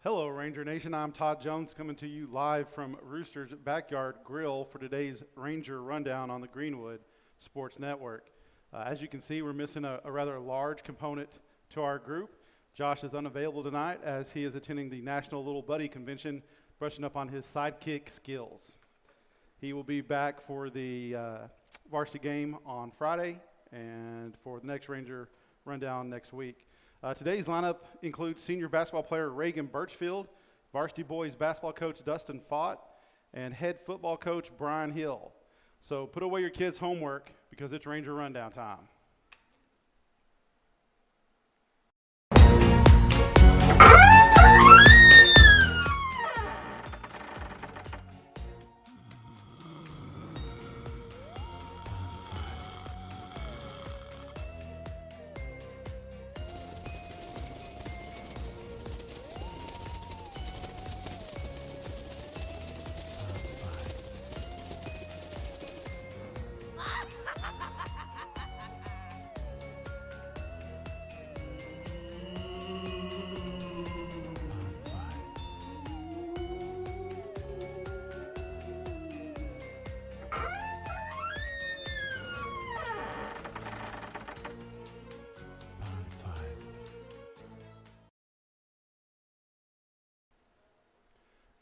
Hello, Ranger Nation. I'm Todd Jones coming to you live from Rooster's Backyard Grill for today's Ranger Rundown on the Greenwood Sports Network. As you can see, we're missing a rather large component to our group. Josh is unavailable tonight as he is attending the National Little Buddy Convention, brushing up on his sidekick skills. He will be back for the varsity game on Friday and for the next Ranger Rundown next week. Today's lineup includes senior basketball player Reagan Birchfield, varsity boys basketball coach Dustin Fott, and head football coach Brian Hill. So put away your kids' homework because it's Ranger Rundown time.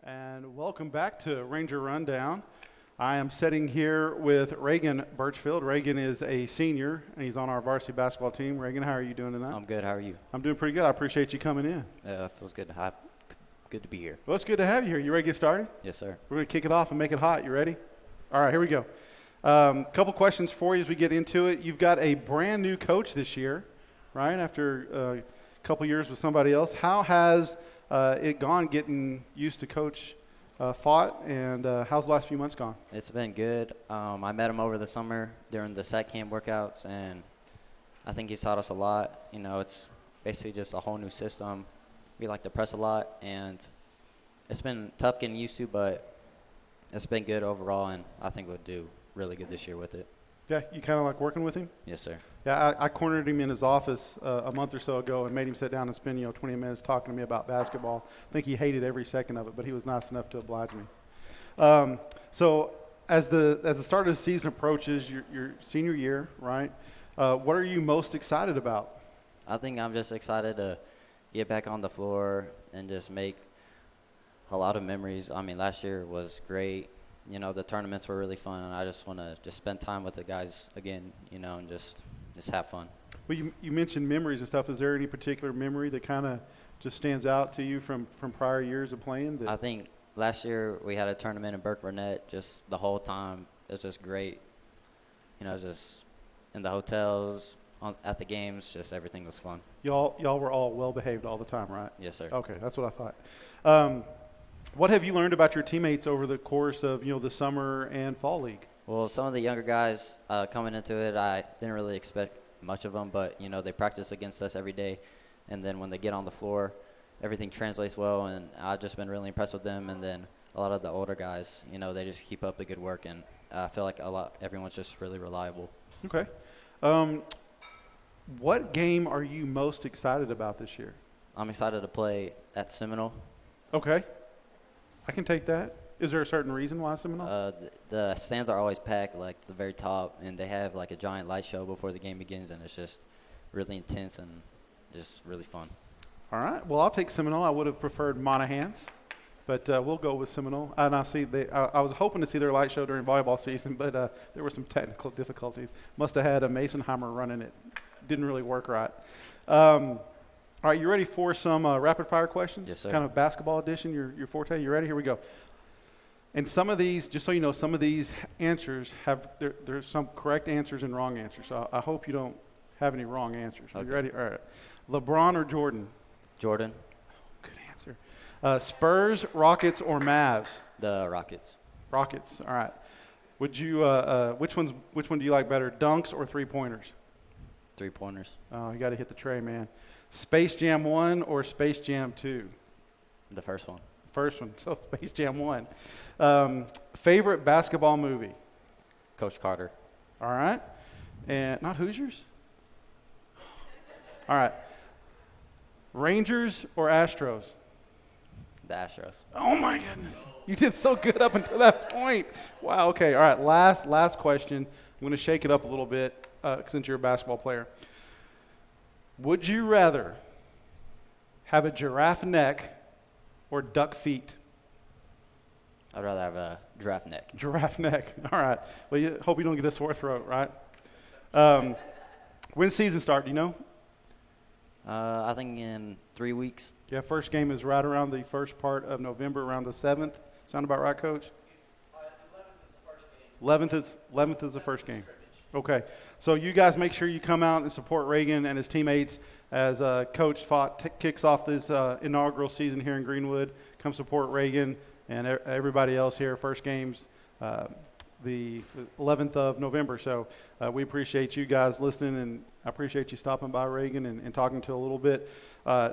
And welcome back to Ranger Rundown. I am sitting here with Reagan Birchfield. Reagan is a senior, and he's on our varsity basketball team. Reagan, how are you doing tonight? I'm good. How are you? I'm doing pretty good. I appreciate you coming in. Feels good. Good to be here. Well, it's good to have you here. You ready to get started? Yes, sir. We're going to kick it off and make it hot. You ready? All right, here we go. Couple questions for you as we get into it. You've got a brand new coach this year, right, after a couple years with somebody else. How has it gone getting used to Coach Fott, and how's the last few months gone? It's been good. I met him over the summer during the SAC camp workouts, and I think he's taught us a lot. You know, it's basically just a whole new system. We like to press a lot, and it's been tough getting used to, but it's been good overall, and I think we'll do really good this year with it. Yeah, you kind of like working with him? Yes, sir. Yeah, I cornered him in his office a month or so ago and made him sit down and spend 20 minutes talking to me about basketball. I think he hated every second of it, but he was nice enough to oblige me. So as the start of the season approaches, your senior year, right? What are you most excited about? I think I'm just excited to get back on the floor and just make a lot of memories. I mean, last year was great. You know, the tournaments were really fun, and I just want to just spend time with the guys again, and just have fun. Well, you mentioned memories and stuff. Is there any particular memory that kind of just stands out to you from prior years of playing? I think last year we had a tournament in Burke-Burnett. Just the whole time, it was just great. Just in the hotels, at the games, just everything was fun. Y'all were all well-behaved all the time, right? Yes, sir. Okay, that's what I thought. What have you learned about your teammates over the course of, the summer and fall league? Well, some of the younger guys coming into it, I didn't really expect much of them, but, they practice against us every day. And then when they get on the floor, everything translates well, and I've just been really impressed with them. And then a lot of the older guys, they just keep up the good work, and I feel like everyone's just really reliable. Okay. What game are you most excited about this year? I'm excited to play at Seminole. Okay. I can take that. Is there a certain reason why Seminole? The stands are always packed, like, to the very top, and they have, like, a giant light show before the game begins, and it's just really intense and just really fun. All right. Well, I'll take Seminole. I would have preferred Monahans, but we'll go with Seminole. And I was hoping to see their light show during volleyball season, but there were some technical difficulties. Must have had a Masonheimer running it. Didn't really work right. All right, you ready for some rapid-fire questions? Yes, sir. Kind of basketball edition, your forte. You ready? Here we go. And some of these, just so you know, some of these answers there's some correct answers and wrong answers. So I hope you don't have any wrong answers. Okay. You ready? All right. LeBron or Jordan? Jordan. Good answer. Spurs, Rockets, or Mavs? The Rockets. Rockets. All right. Would you? Which one do you like better, dunks or three-pointers? Three-pointers. Oh, you got to hit the tray, man. Space Jam 1 or Space Jam 2? The first one. First one, so Space Jam 1. Favorite basketball movie? Coach Carter. All right. And not Hoosiers? All right. Rangers or Astros? the Astros. Oh my goodness. You did so good up until that point. Wow, okay. All right, last question. I'm going to shake it up a little bit since you're a basketball player. Would you rather have a giraffe neck or duck feet? I'd rather have a giraffe neck. Giraffe neck. All right. Well, you hope you don't get a sore throat, right? When season start, do you know? I think in 3 weeks. Yeah, first game is right around the first part of November, around the 7th. Sound about right, Coach? 11th is the first game. Okay. So you guys make sure you come out and support Reagan and his teammates as Coach kicks off this inaugural season here in Greenwood. Come support Reagan and everybody else here. First game's the 11th of November. So we appreciate you guys listening, and I appreciate you stopping by, Reagan, and talking to a little bit.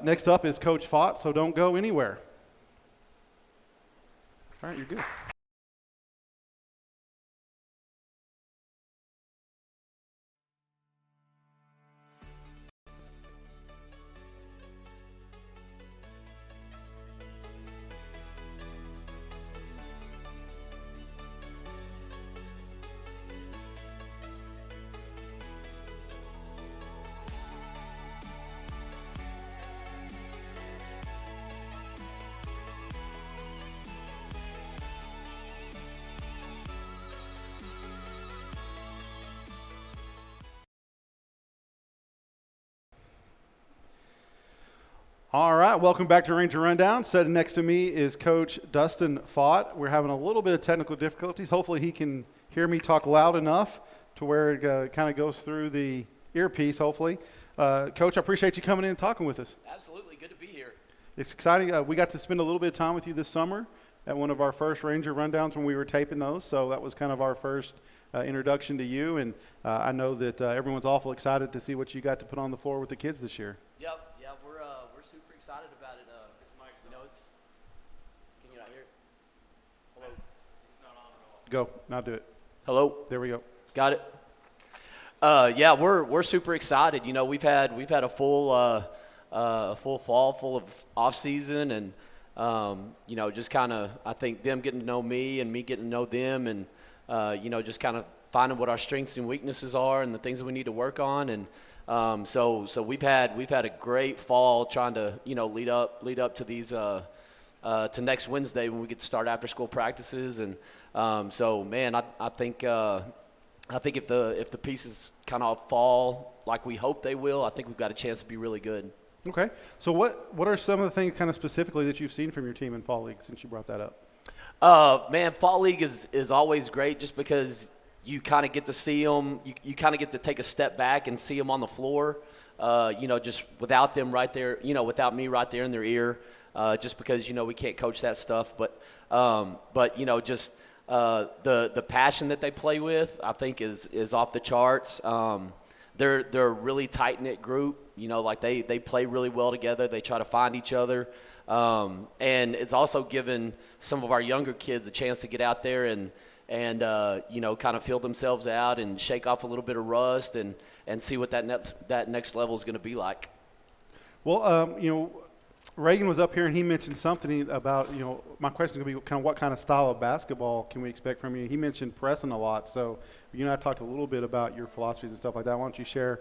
Next up is Coach Fott, so don't go anywhere. All right, you're good. All right, welcome back to Ranger Rundown. Sitting next to me is Coach Dustin Fott. We're having a little bit of technical difficulties. Hopefully he can hear me talk loud enough to where it kind of goes through the earpiece, hopefully. Coach, I appreciate you coming in and talking with us. Absolutely. Good to be here. It's exciting. We got to spend a little bit of time with you this summer at one of our first Ranger Rundowns when we were taping those, so that was kind of our first introduction to you, and I know that everyone's awful excited to see what you got to put on the floor with the kids this year. Yep. We're super excited about it. You know, can you not hear it? Hello. Go. Now do it. Hello. There we go. Got it. Yeah, we're super excited. You know, we've had a full fall full of off season, and you know, just kind of I think them getting to know me and me getting to know them, and you know, just kind of finding what our strengths and weaknesses are and the things that we need to work on, and so we've had a great fall trying to, you know, lead up to these to next Wednesday when we get to start after school practices, and so man, I think if the pieces kind of fall like we hope they will, I think we've got a chance to be really good. Okay. So what are some of the things kind of specifically that you've seen from your team in Fall League since you brought that up? Man, Fall League is always great just because you kind of get to see them. You kind of get to take a step back and see them on the floor, you know, just without them right there, you know, without me right there in their ear, just because, you know, we can't coach that stuff. But you know, just the passion that they play with, I think is off the charts. They're a really tight-knit group. You know, like they play really well together. They try to find each other. And it's also given some of our younger kids a chance to get out there and you know, kind of feel themselves out and shake off a little bit of rust and see what that next level is going to be like. Well, you know, Reagan was up here and he mentioned something about, you know, my question is going to be kind of what kind of style of basketball can we expect from you? He mentioned pressing a lot. So you and I talked a little bit about your philosophies and stuff like that. Why don't you share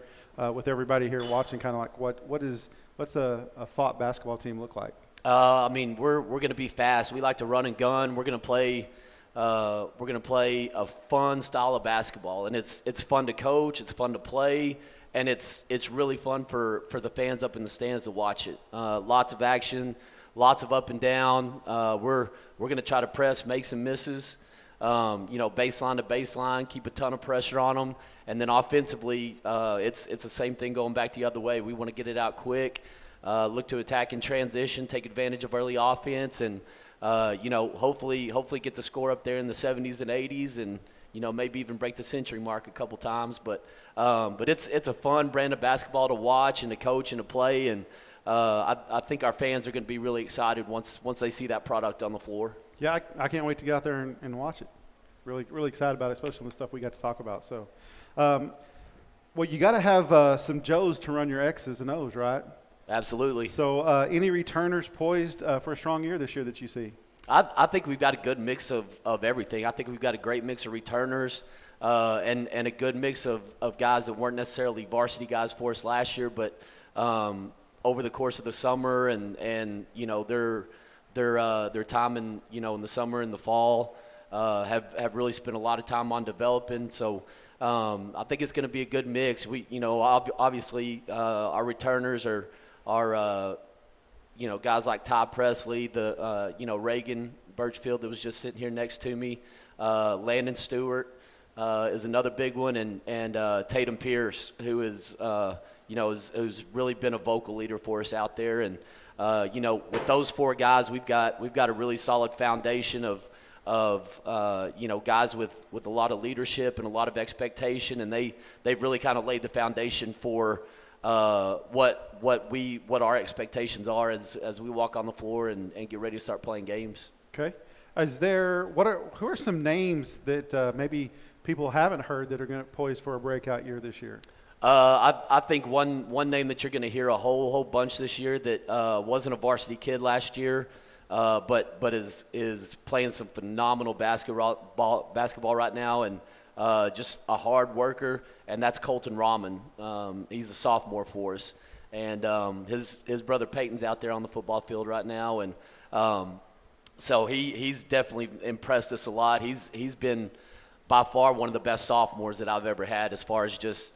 with everybody here watching kind of like what's a Fott basketball team look like? I mean, we're going to be fast. We like to run and gun. We're going to play a fun style of basketball, and it's fun to coach. It's fun to play, and it's really fun for the fans up in the stands to watch it. Lots of action, lots of up and down. We're going to try to press, make some misses. You know, baseline to baseline, keep a ton of pressure on them, and then offensively, it's the same thing going back the other way. We want to get it out quick, look to attack in transition, take advantage of early offense, and you know, hopefully get the score up there in the 70s and 80s, and you know, maybe even break the century mark a couple times. But it's a fun brand of basketball to watch and to coach and to play, and I think our fans are going to be really excited once they see that product on the floor. Yeah, I can't wait to get out there and watch it. Really excited about it, especially with the stuff we got to talk about. So, well, you got to have some Joes to run your X's and O's, right? Absolutely. So any returners poised for a strong year this year that you see? I think we've got a good mix of everything. I think we've got a great mix of returners and a good mix of guys that weren't necessarily varsity guys for us last year, but over the course of the summer and their time in in the summer and the fall have really spent a lot of time on developing. So I think it's going to be a good mix. We obviously our returners are guys like Todd Presley, Reagan Birchfield that was just sitting here next to me. Landon Stewart is another big one, and Tatum Pierce, who is who's really been a vocal leader for us out there. And with those four guys, we've got a really solid foundation of guys with a lot of leadership and a lot of expectation, and they've really kind of laid the foundation for what our expectations are as we walk on the floor and get ready to start playing games. Okay. Who are some names that maybe people haven't heard that are going to poise for a breakout year this year? I think one name that you're going to hear a whole bunch this year that wasn't a varsity kid last year, but is playing some phenomenal basketball right now, and just a hard worker, and that's Colton Rahman. He's a sophomore for us, and his brother Peyton's out there on the football field right now, and so he's definitely impressed us a lot. He's been by far one of the best sophomores that I've ever had as far as just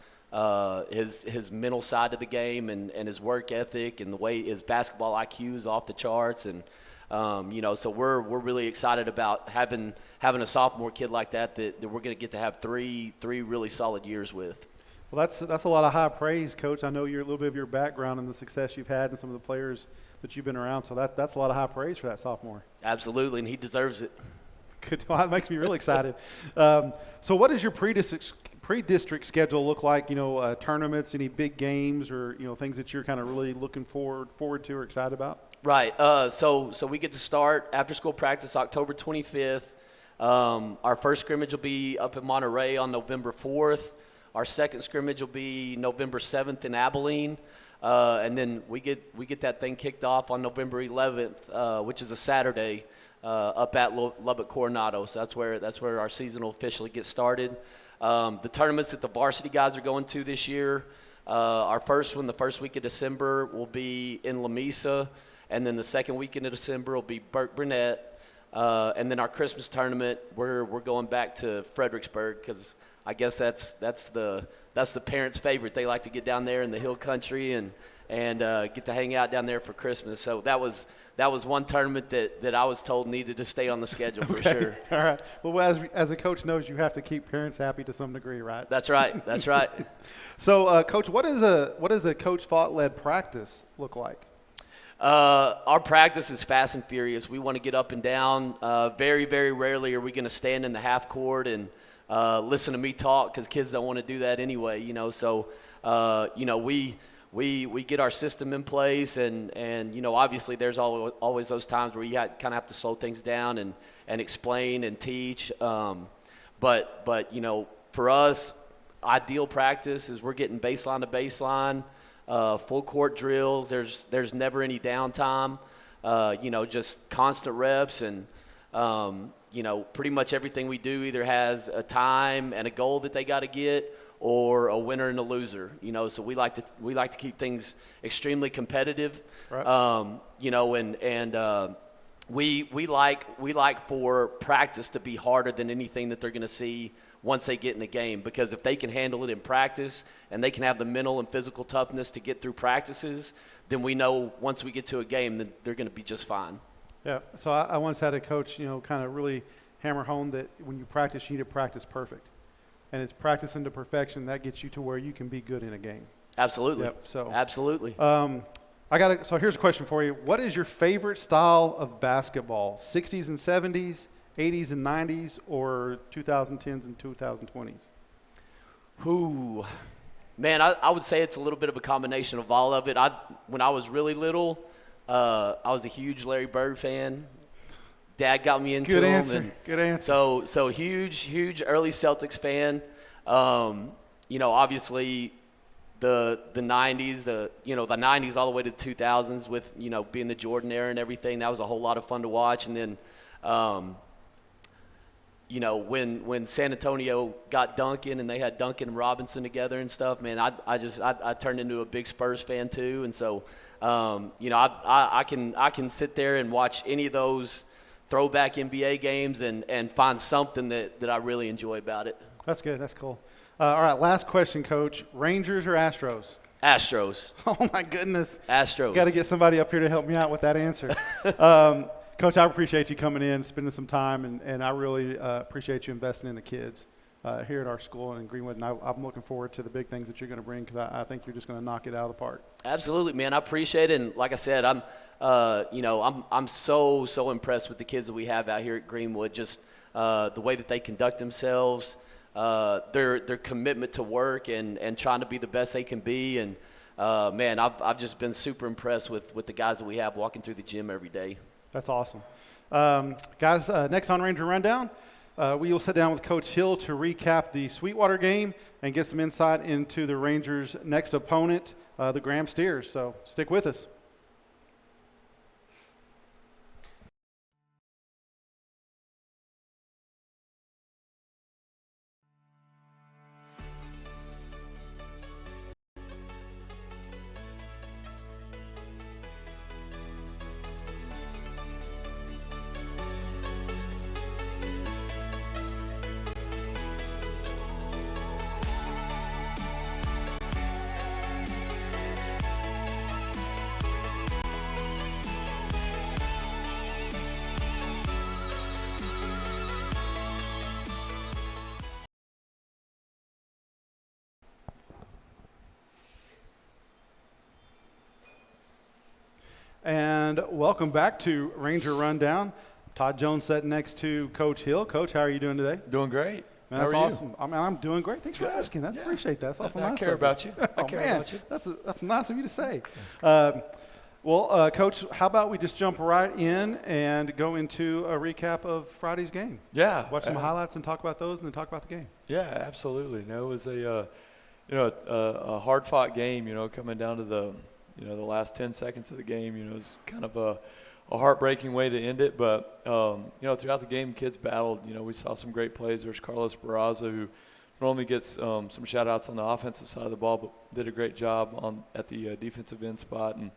his mental side of the game and his work ethic and the way his basketball IQ is off the charts. And so we're really excited about having a sophomore kid like that we're going to get to have three really solid years with. Well, that's a lot of high praise, Coach. I know you're a little bit of your background and the success you've had and some of the players that you've been around, so that's a lot of high praise for that sophomore. Absolutely, and he deserves it. Good. Well, that makes me really excited. So what does your pre-district schedule look like? Tournaments, any big games, or things that you're kind of really looking forward to or excited about? Right. So we get to start after school practice October 25th. Our first scrimmage will be up in Monterey on November 4th. Our second scrimmage will be November 7th in Abilene. And then we get that thing kicked off on November 11th, which is a Saturday, up at Lubbock Coronado. So that's where our season will officially get started. The tournaments that the varsity guys are going to this year, our first one, the first week of December, will be in La Mesa, and then the second weekend of December will be Burke Burnett, and then our Christmas tournament, we're going back to Fredericksburg because I guess that's the parents' favorite. They like to get down there in the hill country and get to hang out down there for Christmas. So that was one tournament that I was told needed to stay on the schedule for sure. All right. Well, as a coach knows, you have to keep parents happy to some degree, right? That's right. That's right. So, Coach, what does a coach thought-led practice look like? Our practice is fast and furious. We want to get up and down. Very, very rarely are we going to stand in the half court and listen to me talk because kids don't want to do that anyway. So we get our system in place, and obviously there's always those times where you kind of have to slow things down and explain and teach. But for us, ideal practice is we're getting baseline to baseline, full court drills. There's never any downtime. Just constant reps, and pretty much everything we do either has a time and a goal that they got to get, or a winner and a loser. So we like to keep things extremely competitive. Right. We like for practice to be harder than anything that they're going to see once they get in the game, because if they can handle it in practice and they can have the mental and physical toughness to get through practices, then we know once we get to a game that they're going to be just fine. Yeah. So I once had a coach, kind of really hammer home that when you practice, you need to practice perfect. And it's practicing to perfection that gets you to where you can be good in a game. Absolutely. Yep. So absolutely. So here's a question for you. What is your favorite style of basketball? 60s and 70s, 80s and 90s, or 2010s and 2020s? Ooh, man, I would say it's a little bit of a combination of all of it. When I was really little, I was a huge Larry Bird fan. Dad got me into him. Good answer. So huge early Celtics fan. Obviously the 90s, the 90s all the way to the 2000s with, being the Jordan era and everything. That was a whole lot of fun to watch. And then, when San Antonio got Duncan and they had Duncan and Robinson together and stuff, man, I turned into a big Spurs fan too. And so, I can sit there and watch any of those throwback NBA games and find something that I really enjoy about it. That's good. That's cool. All right, last question, Coach. Rangers or Astros? Astros. Oh, my goodness. Astros. Got to get somebody up here to help me out with that answer. Coach, I appreciate you coming in, spending some time, and I really appreciate you investing in the kids here at our school and in Greenwood. And I'm looking forward to the big things that you're going to bring because I think you're just going to knock it out of the park. Absolutely, man. I appreciate it. And like I said, I'm so impressed with the kids that we have out here at Greenwood. Just the way that they conduct themselves, their commitment to work and trying to be the best they can be. And man, I've just been super impressed with the guys that we have walking through the gym every day. That's awesome. Guys, next on Ranger Rundown, we will sit down with Coach Hill to recap the Sweetwater game and get some insight into the Rangers' next opponent, the Graham Steers. So stick with us. And welcome back to Ranger Rundown. Todd Jones sitting next to Coach Hill. Coach, how are you doing today? Doing great. Man, that's awesome. I'm doing great. Thanks for asking. I appreciate that. That's awful nice. I care about you. I care man, about you. That's nice of you to say. Coach, how about we just jump right in and go into a recap of Friday's game? Yeah. Watch some highlights and talk about those, and then talk about the game. Yeah, absolutely. No, it was a hard-fought game. Coming down to the last 10 seconds of the game. It was kind of a heartbreaking way to end it. But throughout the game, kids battled. We saw some great plays. There's Carlos Barraza, who normally gets some shout-outs on the offensive side of the ball, but did a great job at the defensive end spot and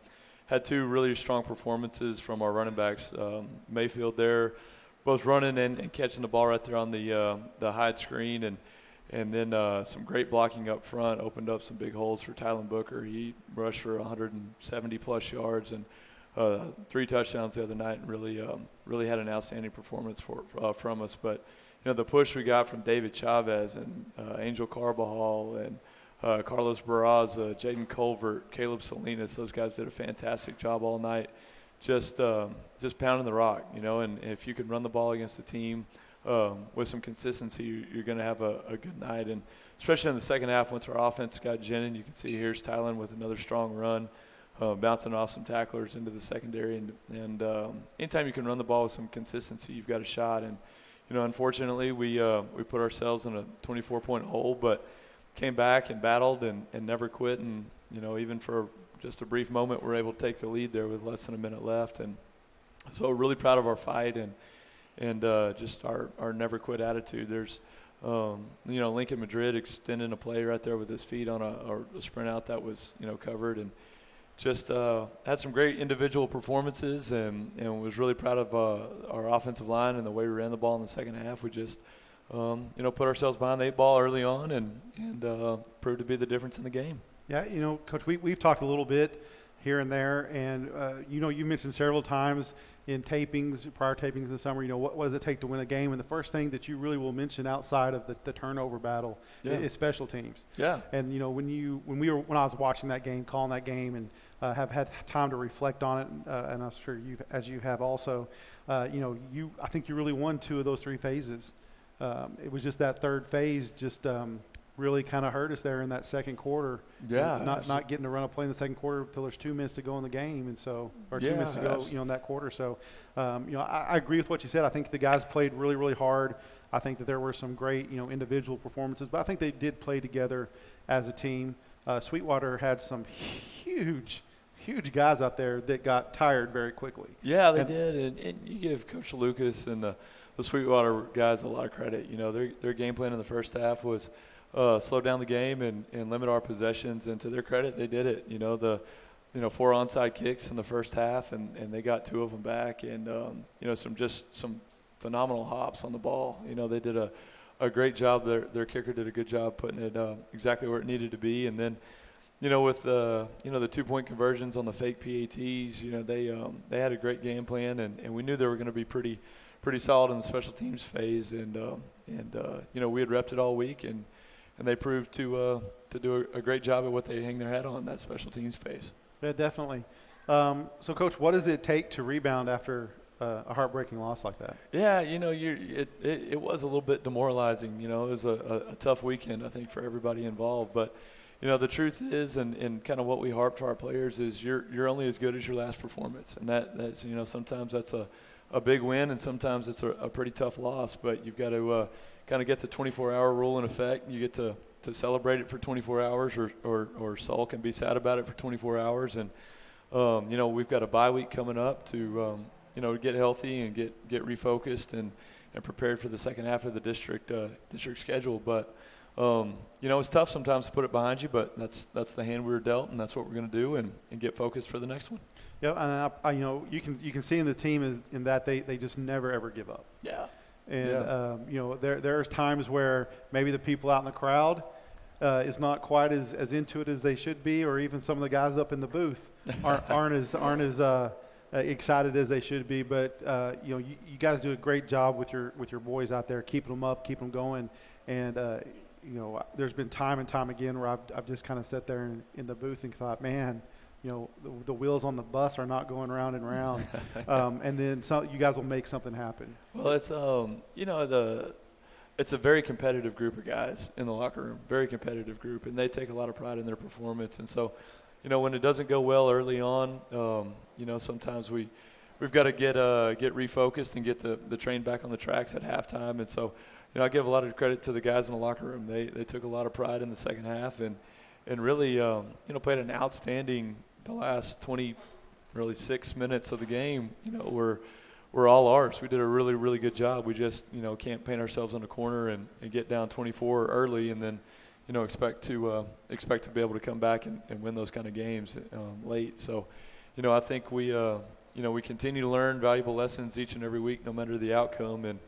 had two really strong performances from our running backs. Mayfield there, both running and catching the ball right there on the hide screen, and then some great blocking up front opened up some big holes for Tylen Booker. He rushed for 170-plus yards and 3 touchdowns the other night, and really had an outstanding performance from us. But the push we got from David Chavez and Angel Carbajal and Carlos Barraza, Jaden Colvert, Caleb Salinas, those guys did a fantastic job all night, just pounding the rock. And if you could run the ball against a team with some consistency, you're going to have a good night. And especially in the second half, once our offense got ginning, you can see here's Tylen with another strong run, bouncing off some tacklers into the secondary. And anytime you can run the ball with some consistency, you've got a shot. And unfortunately, we put ourselves in a 24-point hole, but came back and battled and never quit. And even for just a brief moment, we're able to take the lead there with less than a minute left. And so really proud of our fight and just our never quit attitude. There's Lincoln Madrid extending a play right there with his feet on a sprint out that was covered, and just had some great individual performances, and was really proud of our offensive line and the way we ran the ball in the second half. We just put ourselves behind the 8 ball early on and proved to be the difference in the game. Yeah, Coach, we've talked a little bit here and there, and you mentioned several times in prior tapings this summer, what does it take to win a game? And the first thing that you really will mention outside of the turnover battle is special teams. Yeah. And when I was watching that game, calling that game, and have had time to reflect on it, and I'm sure you have also, I think you really won 2 of those 3 phases. It was just that third phase really kind of hurt us there in that second quarter. Yeah. Not getting to run a play in the second quarter until there's 2 minutes to go in the game, and so 2 minutes to go, in that quarter. So, I agree with what you said. I think the guys played really, really hard. I think that there were some great, individual performances, but I think they did play together as a team. Sweetwater had some huge guys out there that got tired very quickly. Yeah, they did, and you give Coach Lucas and the Sweetwater guys a lot of credit. You know, their game plan in the first half was slow down the game and limit our possessions, and to their credit, they did it. You know, 4 onside kicks in the first half, and they got 2 of them back, and some phenomenal hops on the ball. You know, they did a great job. Their kicker did a good job putting it exactly where it needed to be, and then. You know, with the 2-point conversions on the fake PATs, you know, they had a great game plan, and we knew they were going to be pretty solid in the special teams phase, and you know, we had repped it all week, and they proved to do a great job at what they hang their hat on, that special teams phase. Yeah, definitely. So, Coach, what does it take to rebound after a heartbreaking loss like that? Yeah, you know, it was a little bit demoralizing. You know, it was a tough weekend, I think, for everybody involved, but. You know, the truth is, and kind of what we harp to our players is you're only as good as your last performance. And that's, you know, sometimes that's a big win and sometimes it's a pretty tough loss. But you've got to kind of get the 24-hour rule in effect. You get to celebrate it for 24 hours or sulk and be sad about it for 24 hours. And, you know, we've got a bye week coming up to, you know, get healthy and get refocused and prepared for the second half of the district schedule. But, you know, it's tough sometimes to put it behind you, but that's the hand we were dealt, and that's what we're going to do, and get focused for the next one. Yeah, and I you know, you can see in the team in that they just never ever give up. Yeah. And you know, there's times where maybe the people out in the crowd is not quite as into it as they should be, or even some of the guys up in the booth aren't as excited as they should be. But you know, you guys do a great job with your boys out there, keeping them up, keeping them going, and you know, there's been time and time again where I've just kind of sat there in the booth and thought, man, you know, the wheels on the bus are not going round and round. And then you guys will make something happen. Well, it's you know, it's a very competitive group of guys in the locker room, very competitive group, and they take a lot of pride in their performance. And so, you know, when it doesn't go well early on, you know, sometimes we've got to get refocused and get the train back on the tracks at halftime. And so, you know, I give a lot of credit to the guys in the locker room. They took a lot of pride in the second half and really, you know, played an outstanding the last 6 minutes of the game. You know, were all ours. We did a really, really good job. We just, you know, can't paint ourselves in a corner and get down 24 early and then, you know, expect to be able to come back and win those kind of games late. So, you know, I think we continue to learn valuable lessons each and every week, no matter the outcome. And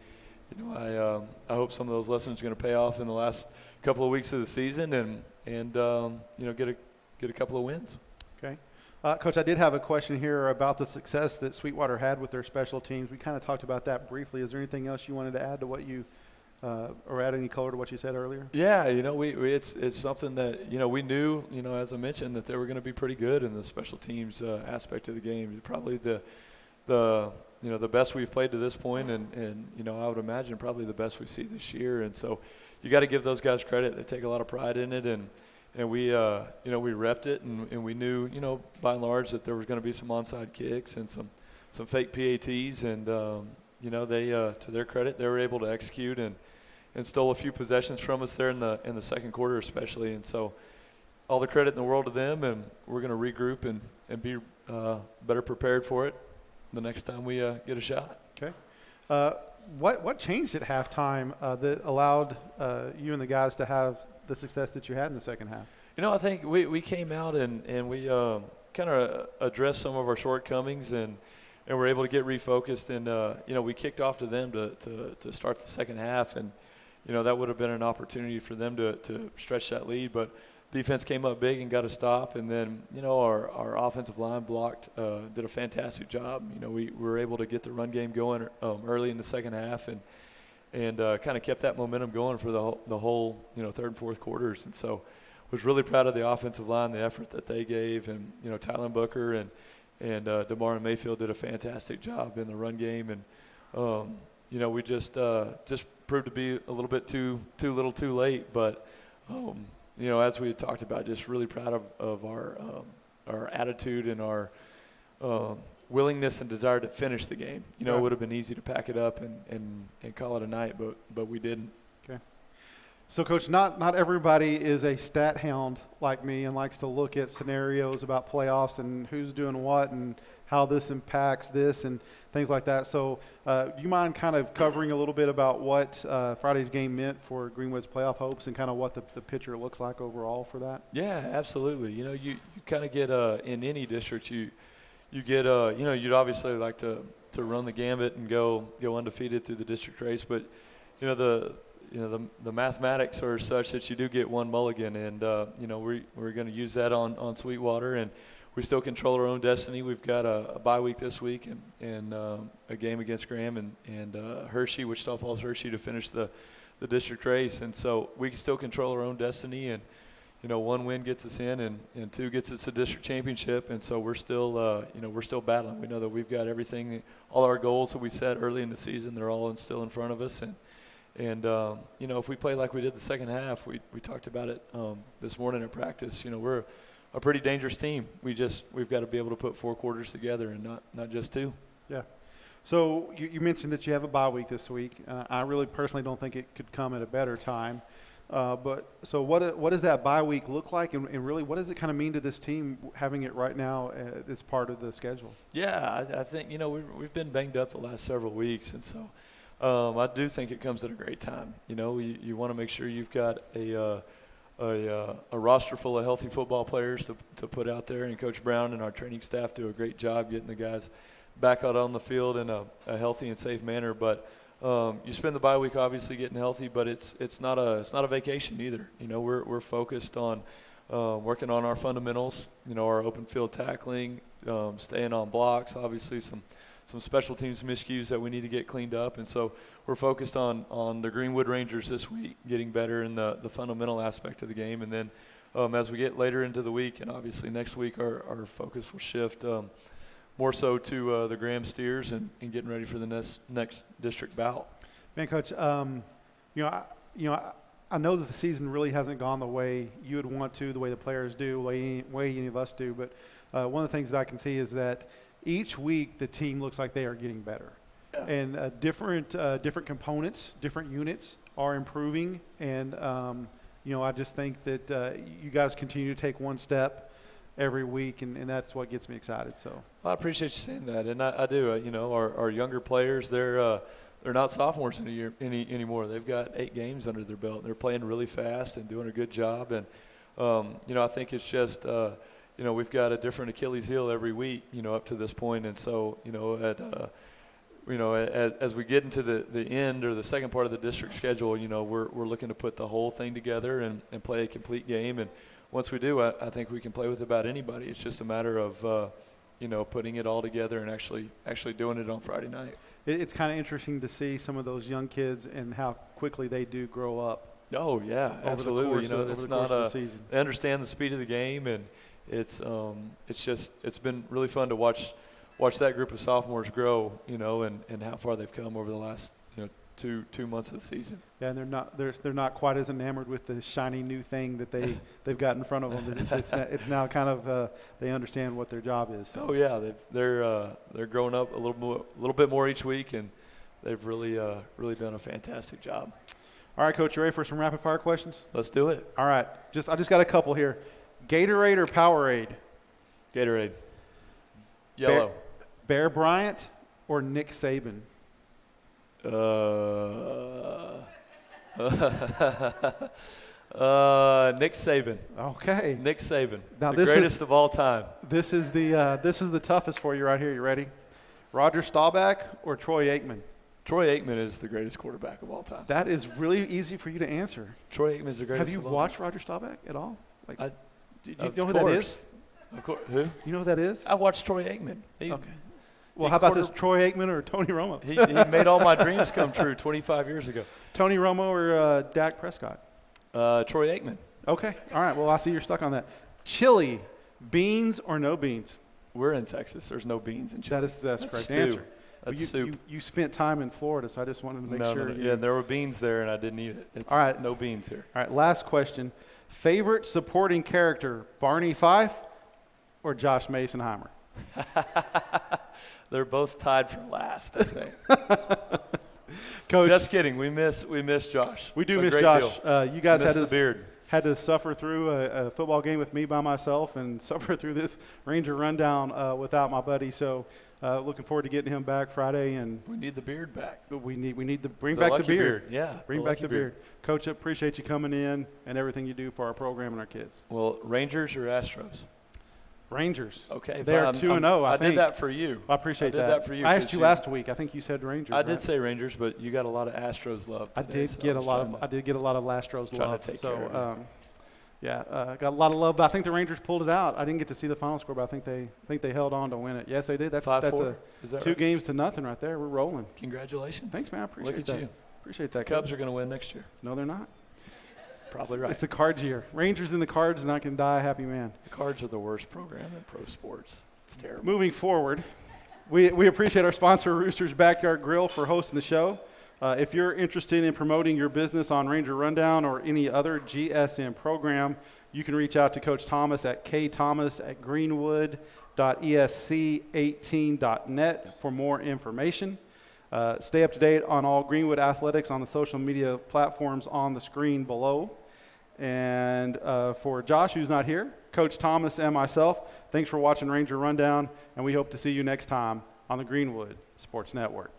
you know, I hope some of those lessons are going to pay off in the last couple of weeks of the season, and you know, get a couple of wins. Okay, Coach, I did have a question here about the success that Sweetwater had with their special teams. We kind of talked about that briefly. Is there anything else you wanted to add to what you, or add any color to what you said earlier? Yeah, you know, it's something that, you know, we knew, you know, as I mentioned, that they were going to be pretty good in the special teams aspect of the game. Probably the you know, the best we've played to this point, and you know, I would imagine probably the best we see this year. And so you got to give those guys credit. They take a lot of pride in it, and we you know, we repped it, and we knew, you know, by and large that there was going to be some onside kicks and some fake PATs, and you know, they to their credit, they were able to execute and stole a few possessions from us there in the second quarter especially. And so all the credit in the world to them, and we're going to regroup and be better prepared for it the next time we get a shot. Okay. What changed at halftime that allowed you and the guys to have the success that you had in the second half? You know, I think we came out and we kind of addressed some of our shortcomings and were able to get refocused. And, you know, we kicked off to them to start the second half. And, you know, that would have been an opportunity for them to stretch that lead. But defense came up big and got a stop, and then, you know, our offensive line blocked, did a fantastic job. You know, we were able to get the run game going early in the second half, and kind of kept that momentum going for the whole you know, third and fourth quarters. And so was really proud of the offensive line, the effort that they gave, and you know, Tylen Booker and DeMar and Mayfield did a fantastic job in the run game, and you know, we just proved to be a little bit too little too late, but you know, as we had talked about, just really proud of our attitude and our willingness and desire to finish the game. You know, It would have been easy to pack it up and call it a night, but we didn't. Okay. So, Coach, not everybody is a stat hound like me and likes to look at scenarios about playoffs and who's doing what and how this impacts this and things like that. So, do you mind kind of covering a little bit about what Friday's game meant for Greenwood's playoff hopes and kind of what the picture looks like overall for that? Yeah, absolutely. You kind of get in any district, you get you'd obviously like to run the gambit and go undefeated through the district race, but the mathematics are such that you do get one mulligan, and we're going to use that on Sweetwater, and we still control our own destiny. We've got a bye week this week and a game against Graham and Hershey, Wichita Falls Hershey, to finish the district race, and so we can still control our own destiny, and one win gets us in, and two gets us a district championship, and so we're still battling. We know that we've got everything, all our goals that we set early in the season, they're all still in front of us, and if we play like we did the second half, we talked about it this morning at practice. We're a pretty dangerous team. We've got to be able to put 4 quarters together and not just 2. Yeah. So you mentioned that you have a bye week this week. I really personally don't think it could come at a better time. But so what does that bye week look like, and really what does it kind of mean to this team having it right now as part of the schedule? Yeah, I think we've been banged up the last several weeks, and so I do think it comes at a great time. You want to make sure you've got a roster full of healthy football players to put out there, and Coach Brown and our training staff do a great job getting the guys back out on the field in a healthy and safe manner. But you spend the bye week obviously getting healthy, but it's not a vacation either. We're focused on working on our fundamentals. Our open field tackling, staying on blocks. Obviously some special teams miscues that we need to get cleaned up, and so we're focused on the Greenwood Rangers this week, getting better in the fundamental aspect of the game, and then as we get later into the week, and obviously next week, our focus will shift more so to the Graham Steers and getting ready for the next district bout. Man, Coach, I know that the season really hasn't gone the way you would want to, the way the players do, the way any of us do, but one of the things that I can see is that each week the team looks like they are getting better. Yeah. And different components, different units are improving, and I just think that you guys continue to take one step every week, and that's what gets me excited. So I appreciate you saying that, and I do. Our younger players, they're not sophomores anymore. They've got 8 games under their belt. They're playing really fast and doing a good job, and I think it's just we've got a different Achilles heel every week, up to this point, and so as we get into the end or the second part of the district schedule, we're looking to put the whole thing together and play a complete game. And once we do, I think we can play with about anybody. It's just a matter of putting it all together and actually doing it on Friday night. It's kind of interesting to see some of those young kids and how quickly they do grow up. Oh yeah, absolutely. They understand the speed of the game, and it's been really fun to watch that group of sophomores grow, and how far they've come over the last two months of the season. Yeah, and they're not quite as enamored with the shiny new thing that they've got in front of them. It's now kind of they understand what their job is. So. Oh yeah, they're growing up a little bit more each week, and they've really done a fantastic job. All right, Coach, you ready for some rapid fire questions? Let's do it. All right, I just got a couple here. Gatorade or Powerade? Gatorade. Yellow. Bear Bryant or Nick Saban? Nick Saban. Okay. Nick Saban. Now the greatest of all time. This is the toughest for you right here. You ready? Roger Staubach or Troy Aikman? Troy Aikman is the greatest quarterback of all time. That is really easy for you to answer. Troy Aikman is the greatest. Have you of all watched time. Roger Staubach at all? Do you know who that is? Of course. Who? You know who that is? I watched Troy Aikman. Okay. Well, how about this Troy Aikman or Tony Romo? He made all my dreams come true 25 years ago. Tony Romo or Dak Prescott? Troy Aikman. Okay. All right. Well, I see you're stuck on that. Chili, beans or no beans? We're in Texas. There's no beans in chili. That's the correct stew. answer. That's soup. You spent time in Florida, so I just wanted to make sure. No. Yeah, there were beans there, and I didn't eat it. All right. No beans here. All right. Last question. Favorite supporting character, Barney Fife or Josh Masonheimer? They're both tied for last, I think. Coach, Just kidding. We miss Josh. we do A miss great Josh. deal. You guys Miss had the beard. had to suffer through a football game with me by myself and suffer through this Ranger rundown without my buddy. So looking forward to getting him back Friday. And We need the beard back. we need to bring The back the lucky beard. Yeah. Bring the back lucky the beard. Coach, I appreciate you coming in and everything you do for our program and our kids. Well, Rangers or Astros? Rangers. Okay. They are 2-0, I think. did that for you. I appreciate I did that for you, I asked 'cause you you- last week. I think you said Rangers. I did right? say Rangers, but you got a lot of Astros love I today, did so get a was lot trying of. to- I did get a lot of Astros trying to love. take so, care of got a lot of love. But I think the Rangers pulled it out. I didn't get to see the final score, but I think they held on to win it. Yes, they did. That's 5-4? Is that 2 right? games to nothing right there. We're rolling. Congratulations. Thanks, man. I appreciate Look at that. you. Appreciate that. Cubs Coach. are going to win next year. No, they're not. Probably right. It's the Cards year. Rangers in the Cards, and I can die a happy man. The Cards are the worst program in pro sports. It's terrible. Moving forward, we appreciate our sponsor, Rooster's Backyard Grill, for hosting the show. If you're interested in promoting your business on Ranger Rundown or any other GSM program, you can reach out to Coach Thomas at ktomas@greenwood.esc18.net for more information. Stay up to date on all Greenwood athletics on the social media platforms on the screen below. And for Josh, who's not here, Coach Thomas and myself, thanks for watching Ranger Rundown, and we hope to see you next time on the Greenwood Sports Network.